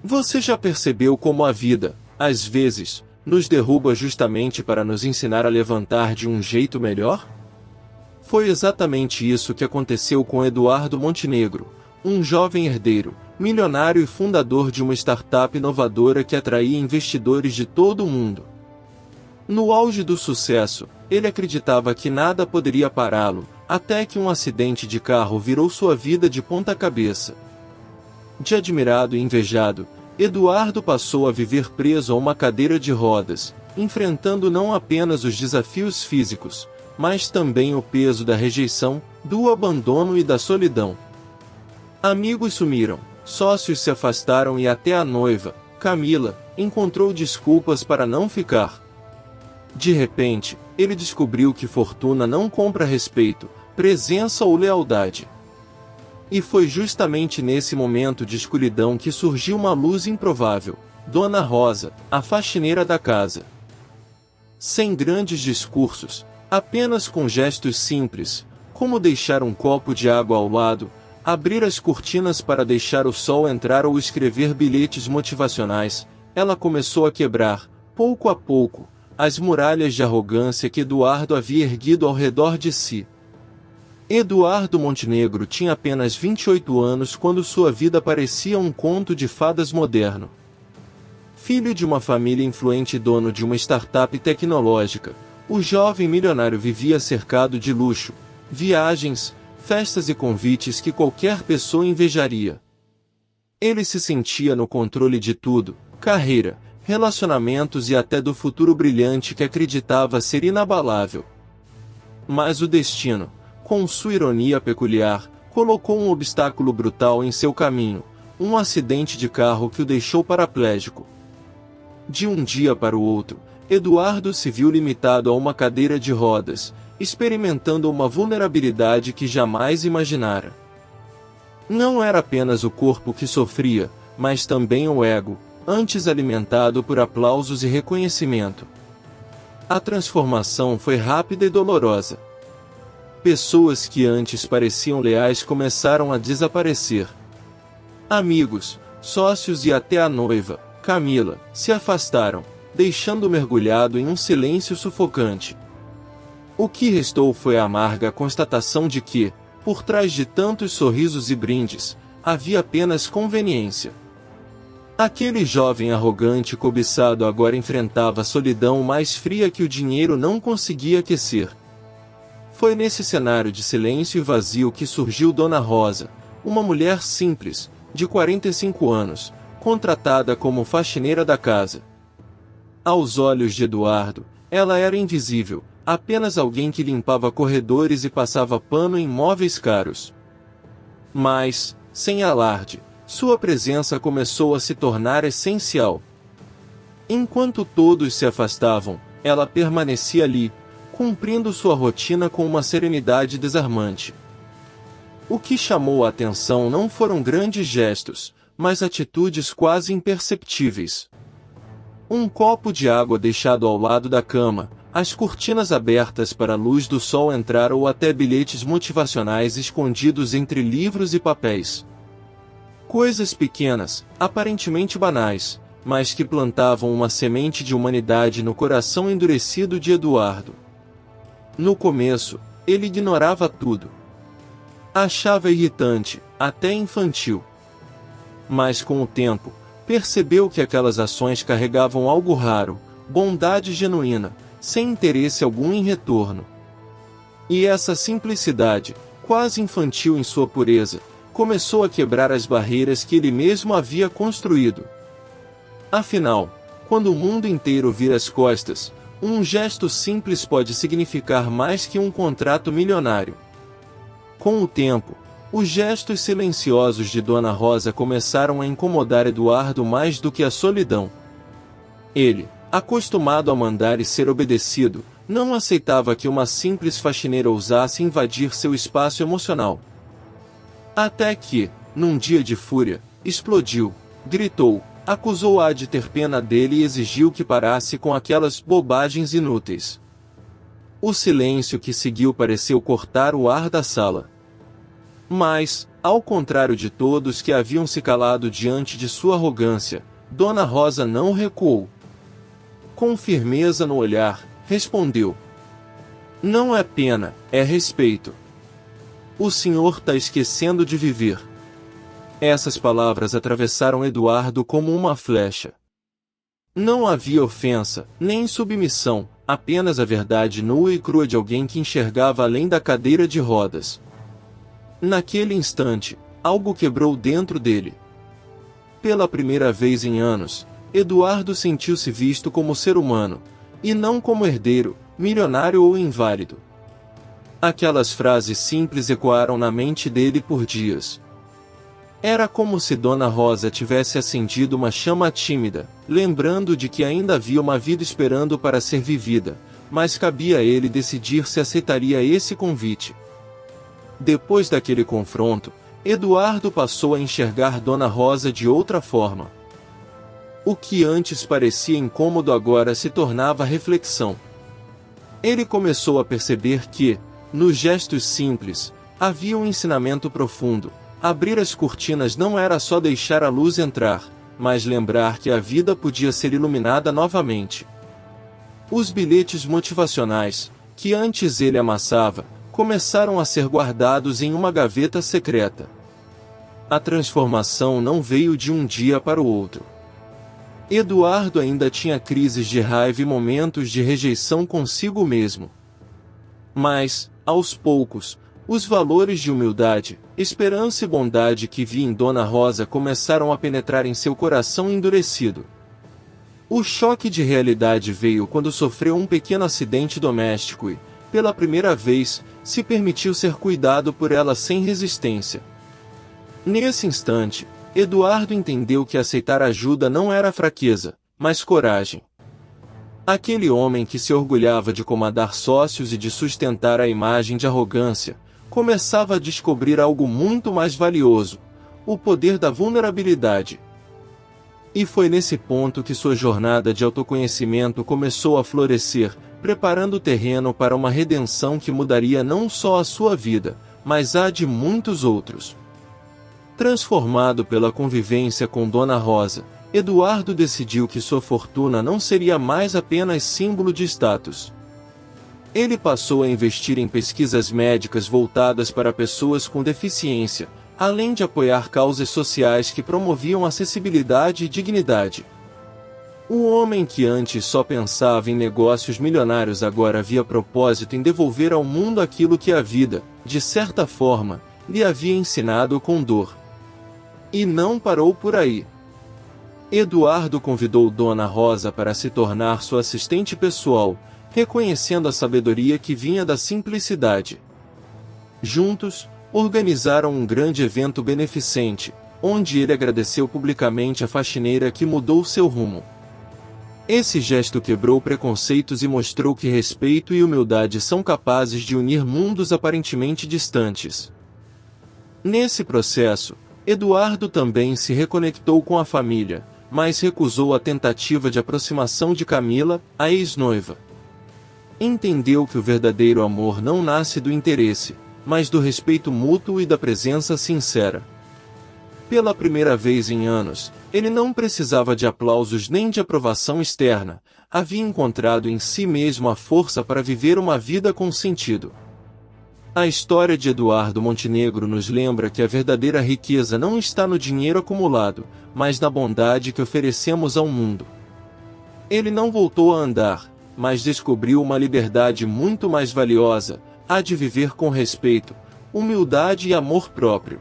Você já percebeu como a vida, às vezes, nos derruba justamente para nos ensinar a levantar de um jeito melhor? Foi exatamente isso que aconteceu com Eduardo Montenegro, um jovem herdeiro, milionário e fundador de uma startup inovadora que atraía investidores de todo o mundo. No auge do sucesso, ele acreditava que nada poderia pará-lo, até que um acidente de carro virou sua vida de ponta cabeça. De admirado e invejado, Eduardo passou a viver preso a uma cadeira de rodas, enfrentando não apenas os desafios físicos, mas também o peso da rejeição, do abandono e da solidão. Amigos sumiram, sócios se afastaram e até a noiva, Camila, encontrou desculpas para não ficar. De repente, ele descobriu que fortuna não compra respeito, presença ou lealdade. E foi justamente nesse momento de escuridão que surgiu uma luz improvável, Dona Rosa, a faxineira da casa. Sem grandes discursos, apenas com gestos simples, como deixar um copo de água ao lado, abrir as cortinas para deixar o sol entrar ou escrever bilhetes motivacionais, ela começou a quebrar, pouco a pouco, as muralhas de arrogância que Eduardo havia erguido ao redor de si. Eduardo Montenegro tinha apenas 28 anos quando sua vida parecia um conto de fadas moderno. Filho de uma família influente e dono de uma startup tecnológica, o jovem milionário vivia cercado de luxo, viagens, festas e convites que qualquer pessoa invejaria. Ele se sentia no controle de tudo, carreira, relacionamentos e até do futuro brilhante que acreditava ser inabalável. Mas o destino, com sua ironia peculiar, colocou um obstáculo brutal em seu caminho, um acidente de carro que o deixou paraplégico. De um dia para o outro, Eduardo se viu limitado a uma cadeira de rodas, experimentando uma vulnerabilidade que jamais imaginara. Não era apenas o corpo que sofria, mas também o ego, antes alimentado por aplausos e reconhecimento. A transformação foi rápida e dolorosa. Pessoas que antes pareciam leais começaram a desaparecer. Amigos, sócios e até a noiva, Camila, se afastaram, deixando-o mergulhado em um silêncio sufocante. O que restou foi a amarga constatação de que, por trás de tantos sorrisos e brindes, havia apenas conveniência. Aquele jovem arrogante e cobiçado agora enfrentava a solidão mais fria que o dinheiro não conseguia aquecer. Foi nesse cenário de silêncio e vazio que surgiu Dona Rosa, uma mulher simples, de 45 anos, contratada como faxineira da casa. Aos olhos de Eduardo, ela era invisível, apenas alguém que limpava corredores e passava pano em móveis caros. Mas, sem alarde, sua presença começou a se tornar essencial. Enquanto todos se afastavam, ela permanecia ali, cumprindo sua rotina com uma serenidade desarmante. O que chamou a atenção não foram grandes gestos, mas atitudes quase imperceptíveis. Um copo de água deixado ao lado da cama, as cortinas abertas para a luz do sol entrar ou até bilhetes motivacionais escondidos entre livros e papéis. Coisas pequenas, aparentemente banais, mas que plantavam uma semente de humanidade no coração endurecido de Eduardo. No começo, ele ignorava tudo. Achava irritante, até infantil. Mas com o tempo, percebeu que aquelas ações carregavam algo raro, bondade genuína, sem interesse algum em retorno. E essa simplicidade, quase infantil em sua pureza, começou a quebrar as barreiras que ele mesmo havia construído. Afinal, quando o mundo inteiro vira as costas, um gesto simples pode significar mais que um contrato milionário. Com o tempo, os gestos silenciosos de Dona Rosa começaram a incomodar Eduardo mais do que a solidão. Ele, acostumado a mandar e ser obedecido, não aceitava que uma simples faxineira ousasse invadir seu espaço emocional. Até que, num dia de fúria, explodiu, gritou, acusou-a de ter pena dele e exigiu que parasse com aquelas bobagens inúteis. O silêncio que seguiu pareceu cortar o ar da sala. Mas, Ao contrário de todos que haviam se calado diante de sua arrogância, Dona Rosa não recuou. Com firmeza no olhar, respondeu: "Não é pena, é respeito. O senhor está esquecendo de viver." Essas palavras atravessaram Eduardo como uma flecha. Não havia ofensa, nem submissão, apenas a verdade nua e crua de alguém que enxergava além da cadeira de rodas. Naquele instante, algo quebrou dentro dele. Pela primeira vez em anos, Eduardo sentiu-se visto como ser humano, e não como herdeiro, milionário ou inválido. Aquelas frases simples ecoaram na mente dele por dias. Era como se Dona Rosa tivesse acendido uma chama tímida, lembrando de que ainda havia uma vida esperando para ser vivida, mas cabia a ele decidir se aceitaria esse convite. Depois daquele confronto, Eduardo passou a enxergar Dona Rosa de outra forma. O que antes parecia incômodo agora se tornava reflexão. Ele começou a perceber que, nos gestos simples, havia um ensinamento profundo. Abrir as cortinas não era só deixar a luz entrar, mas lembrar que a vida podia ser iluminada novamente. Os bilhetes motivacionais, que antes ele amassava, começaram a ser guardados em uma gaveta secreta. A transformação não veio de um dia para o outro. Eduardo ainda tinha crises de raiva e momentos de rejeição consigo mesmo. Mas, aos poucos, os valores de humildade, esperança e bondade que via em Dona Rosa começaram a penetrar em seu coração endurecido. O choque de realidade veio quando sofreu um pequeno acidente doméstico e, pela primeira vez, se permitiu ser cuidado por ela sem resistência. Nesse instante, Eduardo entendeu que aceitar ajuda não era fraqueza, mas coragem. Aquele homem que se orgulhava de comandar sócios e de sustentar a imagem de arrogância, começava a descobrir algo muito mais valioso: o poder da vulnerabilidade. E foi nesse ponto que sua jornada de autoconhecimento começou a florescer, preparando o terreno para uma redenção que mudaria não só a sua vida, mas a de muitos outros. Transformado pela convivência com Dona Rosa, Eduardo decidiu que sua fortuna não seria mais apenas símbolo de status. Ele passou a investir em pesquisas médicas voltadas para pessoas com deficiência, além de apoiar causas sociais que promoviam acessibilidade e dignidade. O homem que antes só pensava em negócios milionários agora via propósito em devolver ao mundo aquilo que a vida, de certa forma, lhe havia ensinado com dor. E não parou por aí. Eduardo convidou Dona Rosa para se tornar sua assistente pessoal, reconhecendo a sabedoria que vinha da simplicidade. Juntos, organizaram um grande evento beneficente, onde ele agradeceu publicamente a faxineira que mudou seu rumo. Esse gesto quebrou preconceitos e mostrou que respeito e humildade são capazes de unir mundos aparentemente distantes. Nesse processo, Eduardo também se reconectou com a família, mas recusou a tentativa de aproximação de Camila, a ex-noiva. Entendeu que o verdadeiro amor não nasce do interesse, mas do respeito mútuo e da presença sincera. Pela primeira vez em anos, ele não precisava de aplausos nem de aprovação externa, havia encontrado em si mesmo a força para viver uma vida com sentido. A história de Eduardo Montenegro nos lembra que a verdadeira riqueza não está no dinheiro acumulado, mas na bondade que oferecemos ao mundo. Ele não voltou a andar, mas descobriu uma liberdade muito mais valiosa, a de viver com respeito, humildade e amor próprio.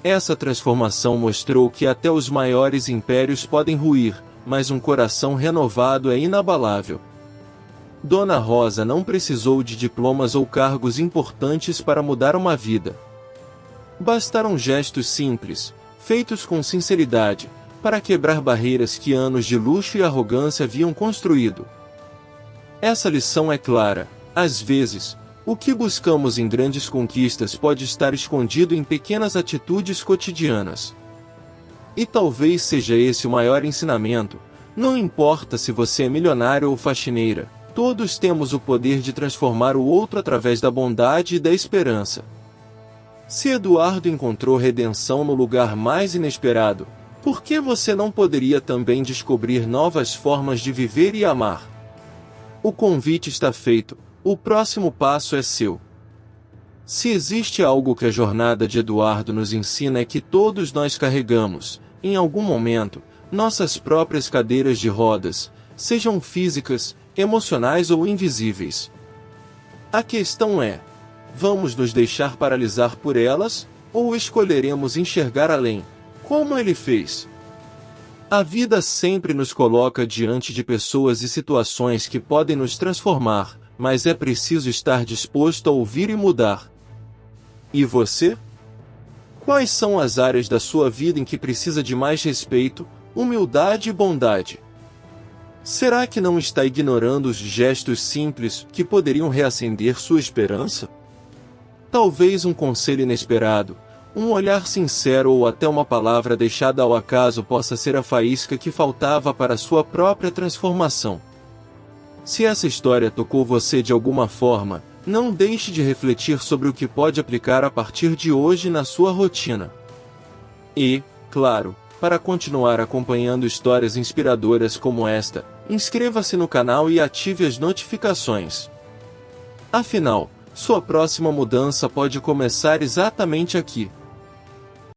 Essa transformação mostrou que até os maiores impérios podem ruir, mas um coração renovado é inabalável. Dona Rosa não precisou de diplomas ou cargos importantes para mudar uma vida. Bastaram gestos simples, feitos com sinceridade, para quebrar barreiras que anos de luxo e arrogância haviam construído. Essa lição é clara: às vezes, o que buscamos em grandes conquistas pode estar escondido em pequenas atitudes cotidianas. E talvez seja esse o maior ensinamento: não importa se você é milionário ou faxineira, todos temos o poder de transformar o outro através da bondade e da esperança. Se Eduardo encontrou redenção no lugar mais inesperado, por que você não poderia também descobrir novas formas de viver e amar? O convite está feito, o próximo passo é seu. Se existe algo que a jornada de Eduardo nos ensina é que todos nós carregamos, em algum momento, nossas próprias cadeiras de rodas, sejam físicas, emocionais ou invisíveis. A questão é: vamos nos deixar paralisar por elas, ou escolheremos enxergar além, como ele fez? A vida sempre nos coloca diante de pessoas e situações que podem nos transformar, mas é preciso estar disposto a ouvir e mudar. E você? Quais são as áreas da sua vida em que precisa de mais respeito, humildade e bondade? Será que não está ignorando os gestos simples que poderiam reacender sua esperança? Talvez um conselho inesperado, um olhar sincero ou até uma palavra deixada ao acaso possa ser a faísca que faltava para sua própria transformação. Se essa história tocou você de alguma forma, não deixe de refletir sobre o que pode aplicar a partir de hoje na sua rotina. E, claro, para continuar acompanhando histórias inspiradoras como esta, inscreva-se no canal e ative as notificações. Afinal, sua próxima mudança pode começar exatamente aqui.